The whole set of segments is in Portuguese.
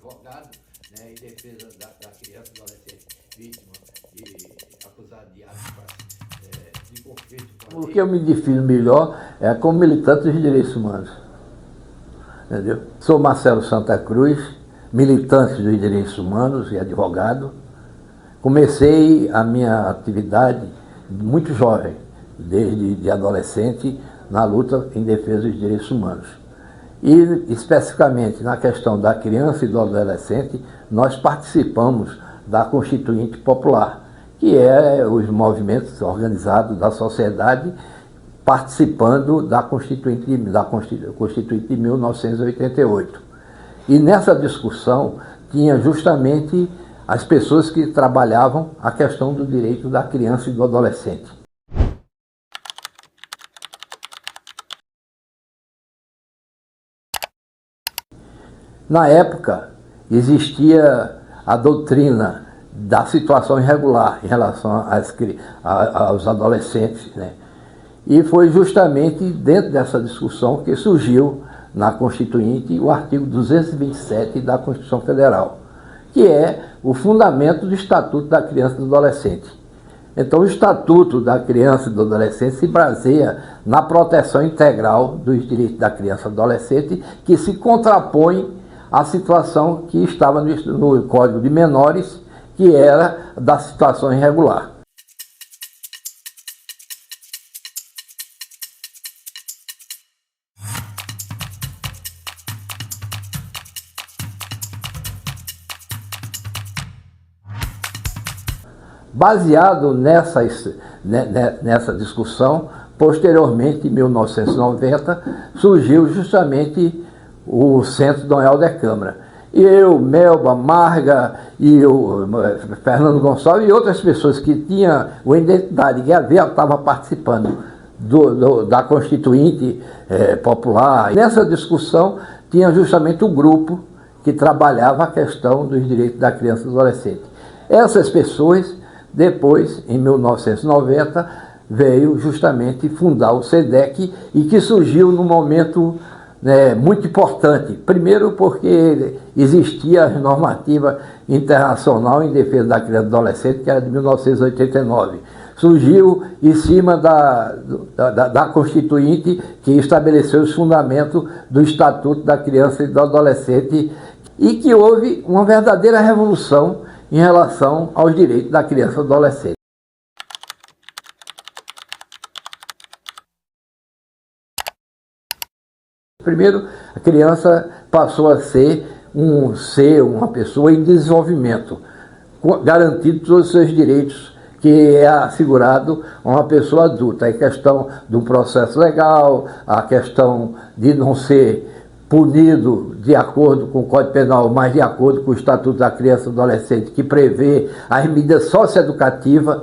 advogado, né, em defesa da criança e adolescente vítima e acusada de atos de conflito com a lei. O que eu me defino melhor é como militante dos direitos humanos. Entendeu? Sou Marcelo Santa Cruz, militante dos direitos humanos e advogado. Comecei a minha atividade muito jovem, desde adolescente, na luta em defesa dos direitos humanos. E, especificamente, na questão da criança e do adolescente, nós participamos da Constituinte Popular, que é os movimentos organizados da sociedade participando da Constituinte de 1988. E nessa discussão tinha justamente as pessoas que trabalhavam a questão do direito da criança e do adolescente. Na época, existia a doutrina da situação irregular em relação aos adolescentes, né? E foi justamente dentro dessa discussão que surgiu na Constituinte o artigo 227 da Constituição Federal, que é o fundamento do Estatuto da Criança e do Adolescente. Então, o Estatuto da Criança e do Adolescente se baseia na proteção integral dos direitos da criança e do adolescente, que se contrapõe à situação que estava no Código de Menores, que era da situação irregular. Baseado nessa discussão, posteriormente, em 1990, surgiu justamente o Centro Dom Helder Câmara. E eu, Melba, Marga e o Fernando Gonçalves e outras pessoas que tinham uma identidade que estavam participando da Constituinte Popular. Nessa discussão tinha justamente o grupo que trabalhava a questão dos direitos da criança e do adolescente. Essas pessoas, depois, em 1990, veio justamente fundar o SEDEC, e que surgiu num momento muito importante. Primeiro porque existia a normativa internacional em defesa da criança e do adolescente, que era de 1989. Surgiu em cima da Constituinte, que estabeleceu os fundamentos do Estatuto da Criança e do Adolescente, e que houve uma verdadeira revolução em relação aos direitos da criança e do adolescente. Primeiro, a criança passou a ser uma pessoa em desenvolvimento, garantindo todos os seus direitos, que é assegurado a uma pessoa adulta. A questão do processo legal, a questão de não ser punido de acordo com o Código Penal, mas de acordo com o Estatuto da Criança e do Adolescente, que prevê as medidas socioeducativas.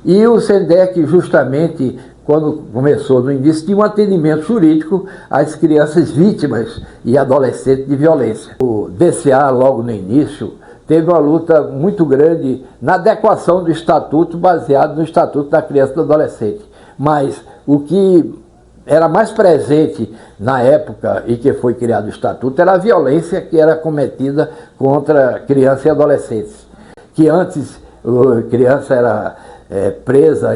E o SEDEC, justamente, quando começou no início, tinha um atendimento jurídico às crianças vítimas e adolescentes de violência. O DCA, logo no início, teve uma luta muito grande na adequação do Estatuto, baseado no Estatuto da Criança e do Adolescente. Mas o que era mais presente na época em que foi criado o Estatuto era a violência que era cometida contra crianças e adolescentes. Que antes a criança era presa,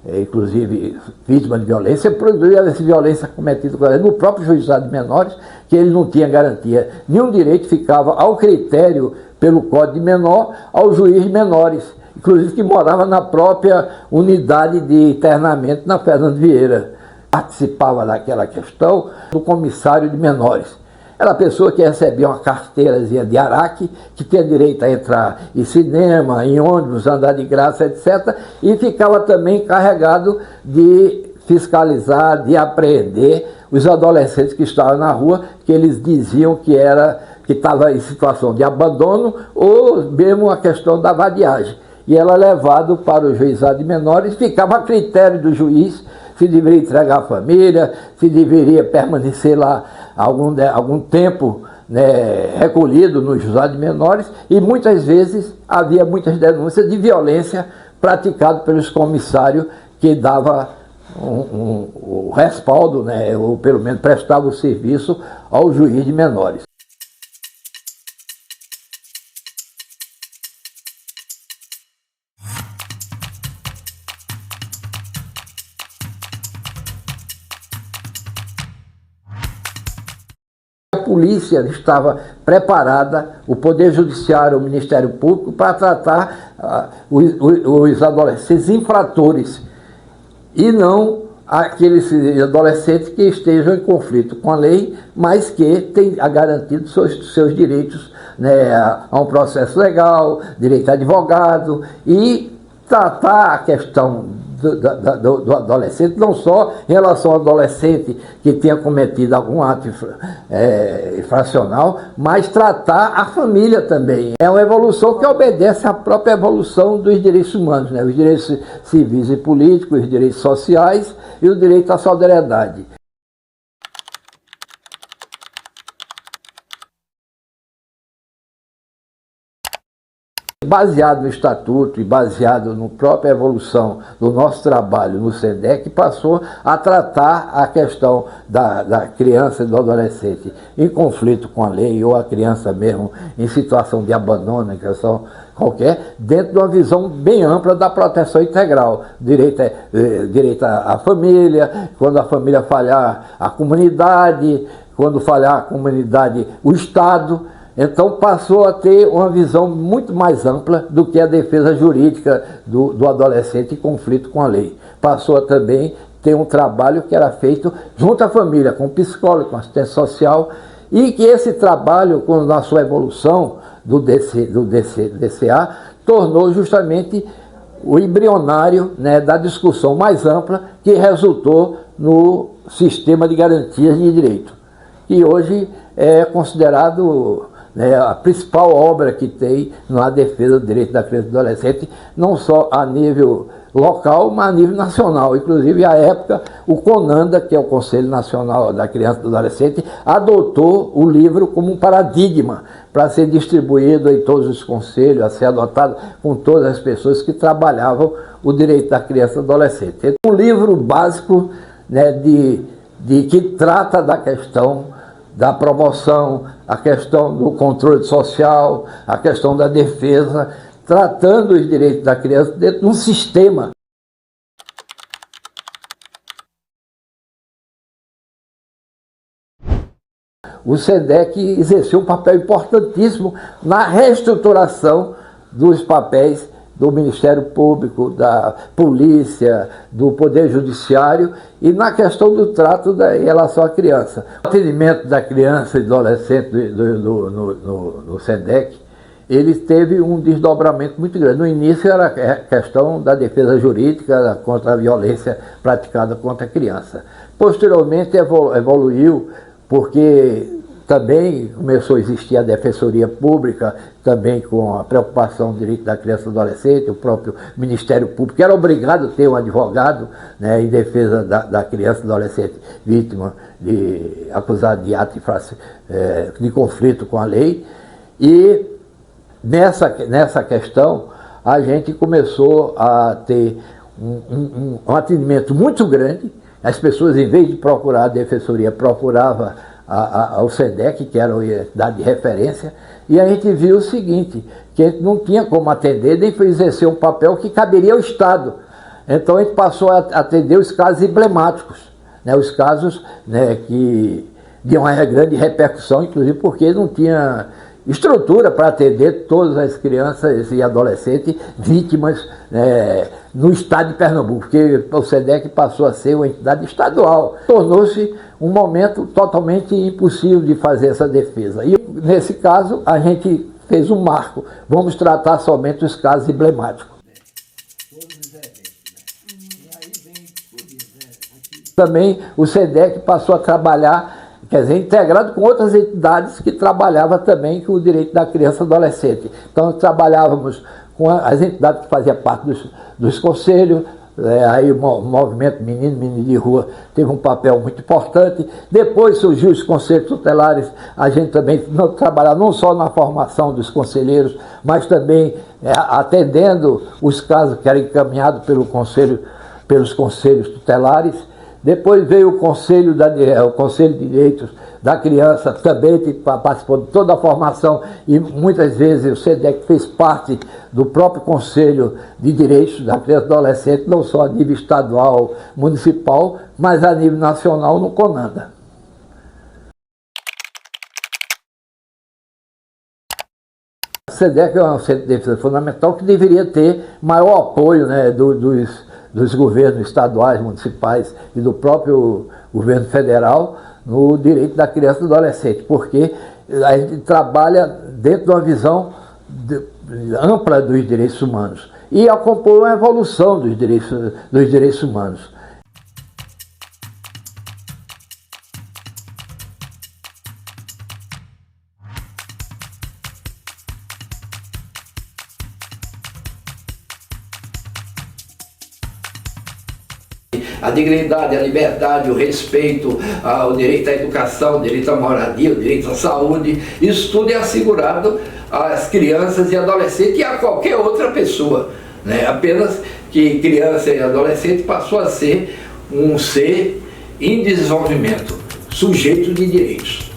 inclusive vítima de violência, produzia essa violência cometida no próprio juizado de menores, que ele não tinha garantia. Nenhum direito ficava ao critério, pelo Código de Menor, ao juiz de menores, inclusive que morava na própria unidade de internamento na Fernando Vieira. Participava daquela questão do comissário de menores. Era a pessoa que recebia uma carteirazinha de Araque, que tinha direito a entrar em cinema, em ônibus, andar de graça, etc. E ficava também encarregado de fiscalizar, de apreender os adolescentes que estavam na rua, que eles diziam que estava em situação de abandono ou mesmo a questão da vadiagem. E era levado para o juizado de menores, ficava a critério do juiz se deveria entregar a família, se deveria permanecer lá algum tempo, né, recolhido no juizado de menores, e muitas vezes havia muitas denúncias de violência praticada pelos comissários que dava o respaldo, né, ou pelo menos prestava o serviço ao juiz de menores. polícia estava preparada, o Poder Judiciário, o Ministério Público, para tratar os adolescentes infratores e não aqueles adolescentes que estejam em conflito com a lei, mas que têm garantido seus direitos, né, a um processo legal, direito a advogado, e tratar a questão do adolescente, não só em relação ao adolescente que tenha cometido algum ato infracional, mas tratar a família também. É uma evolução que obedece à própria evolução dos direitos humanos, né? Os direitos civis e políticos, os direitos sociais e o direito à solidariedade. Baseado no Estatuto e baseado na própria evolução do nosso trabalho no SEDEC, passou a tratar a questão da criança e do adolescente em conflito com a lei, ou a criança mesmo em situação de abandono, em questão qualquer, dentro de uma visão bem ampla da proteção integral. Direito à família, quando a família falhar, a comunidade, quando falhar a comunidade, o Estado. Então passou a ter uma visão muito mais ampla do que a defesa jurídica do adolescente em conflito com a lei. Passou a também ter um trabalho que era feito junto à família, com psicólogo, com assistência social, e que esse trabalho, na sua evolução do DCA, tornou justamente o embrionário, né, da discussão mais ampla que resultou no sistema de garantias de direito, que hoje é considerado a principal obra que tem na defesa do direito da criança e do adolescente, não só a nível local, mas a nível nacional. Inclusive, à época, o CONANDA, que é o Conselho Nacional da Criança e do Adolescente, adotou o livro como um paradigma para ser distribuído em todos os conselhos, a ser adotado com todas as pessoas que trabalhavam o direito da criança e do adolescente. É um livro básico, né, que trata da questão da promoção, a questão do controle social, a questão da defesa, tratando os direitos da criança dentro de um sistema. O SEDEC exerceu um papel importantíssimo na reestruturação dos papéis do Ministério Público, da Polícia, do Poder Judiciário e na questão do trato em relação à criança. O atendimento da criança e do adolescente no SEDEC, ele teve um desdobramento muito grande. No início era a questão da defesa jurídica contra a violência praticada contra a criança. Posteriormente evoluiu porque também começou a existir a Defensoria Pública, também com a preocupação do direito da criança e do adolescente, o próprio Ministério Público, que era obrigado a ter um advogado, né, em defesa da criança e do adolescente vítima, acusado de ato de conflito com a lei. E nessa questão, a gente começou a ter um atendimento muito grande. As pessoas, em vez de procurar a Defensoria, procuravam ao SEDEC, que era a unidade de referência, e a gente viu o seguinte, que a gente não tinha como atender, nem exercer um papel que caberia ao Estado. Então a gente passou a atender os casos emblemáticos, né, os casos, né, que de uma grande repercussão, inclusive porque não tinha estrutura para atender todas as crianças e adolescentes vítimas, no estado de Pernambuco, porque o SEDEC passou a ser uma entidade estadual. Tornou-se um momento totalmente impossível de fazer essa defesa. E nesse caso a gente fez um marco, vamos tratar somente os casos emblemáticos. Também o SEDEC passou a trabalhar, quer dizer, integrado com outras entidades que trabalhavam também com o direito da criança e adolescente. Então trabalhávamos com as entidades que faziam parte dos conselhos, aí o movimento Menino de Rua teve um papel muito importante. Depois surgiu os conselhos tutelares, a gente também trabalhava não só na formação dos conselheiros, mas também atendendo os casos que eram encaminhados pelos conselhos tutelares. Depois veio o Conselho de Direitos da Criança, também participou de toda a formação, e muitas vezes o SEDEC fez parte do próprio Conselho de Direitos da Criança e do Adolescente, não só a nível estadual, municipal, mas a nível nacional no CONANDA. SEDEC é um centro de defesa fundamental que deveria ter maior apoio, né, dos governos estaduais, municipais e do próprio governo federal no direito da criança e do adolescente, porque a gente trabalha dentro de uma visão ampla dos direitos humanos e acompanha a evolução dos direitos humanos. A dignidade, a liberdade, o respeito, o direito à educação, o direito à moradia, o direito à saúde, isso tudo é assegurado às crianças e adolescentes e a qualquer outra pessoa, né? Apenas que criança e adolescente passou a ser um ser em desenvolvimento, sujeito de direitos.